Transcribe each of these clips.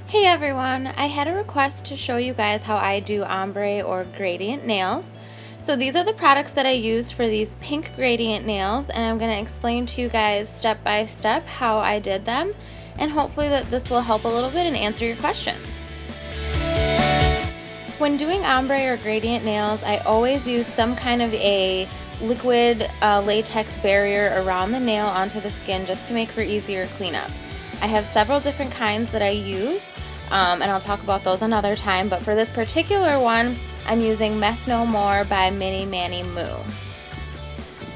Hey everyone, I had a request to show you guys how I do ombre or gradient nails. So these are the products that I used for these pink gradient nails, and I'm going to explain to you guys step by step how I did them, and hopefully that this will help a little bit and answer your questions. When doing ombre or gradient nails, I always use some kind of a liquid latex barrier around the nail onto the skin just to make for easier cleanup. I have several different kinds that I use, and I'll talk about those another time, but for this particular one, I'm using Mess No More by Mini Manny Moo.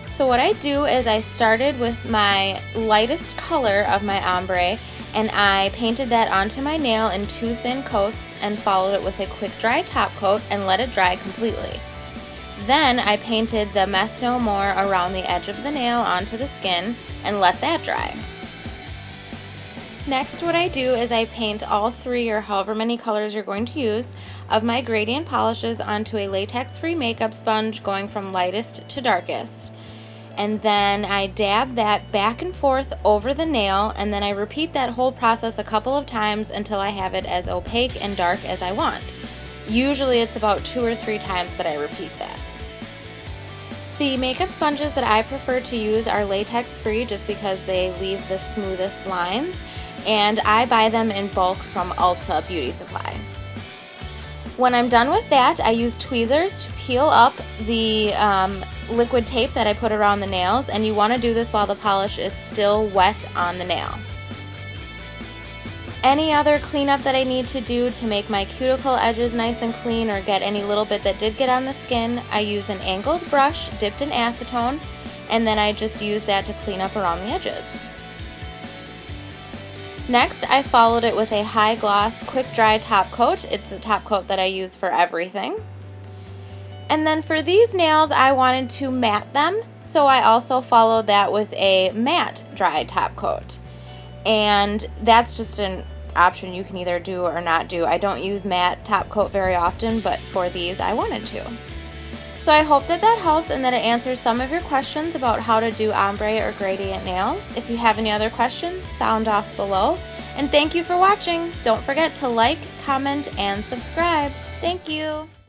So what I do is I started with my lightest color of my ombre, and I painted that onto my nail in 2 thin coats and followed it with a quick dry top coat and let it dry completely. Then I painted the Mess No More around the edge of the nail onto the skin and let that dry. Next, what I do is I paint all 3 or however many colors you're going to use of my gradient polishes onto a latex-free makeup sponge going from lightest to darkest. And then I dab that back and forth over the nail, and then I repeat that whole process a couple of times until I have it as opaque and dark as I want. Usually it's about 2 or 3 times that I repeat that. The makeup sponges that I prefer to use are latex free just because they leave the smoothest lines, and I buy them in bulk from Ulta Beauty Supply. When I'm done with that, I use tweezers to peel up the liquid tape that I put around the nails, and you want to do this while the polish is still wet on the nail. Any other cleanup that I need to do to make my cuticle edges nice and clean or get any little bit that did get on the skin, I use an angled brush dipped in acetone, and then I just use that to clean up around the edges. Next, I followed it with a high gloss quick dry top coat. It's a top coat that I use for everything. And then for these nails, I wanted to matte them, so I also followed that with a matte dry top coat. And that's just an option you can either do or not do. I don't use matte top coat very often, but for these I wanted to. So I hope that helps and that it answers some of your questions about how to do ombre or gradient nails. If you have any other questions, sound off below. And thank you for watching. Don't forget to like, comment, and subscribe. Thank you.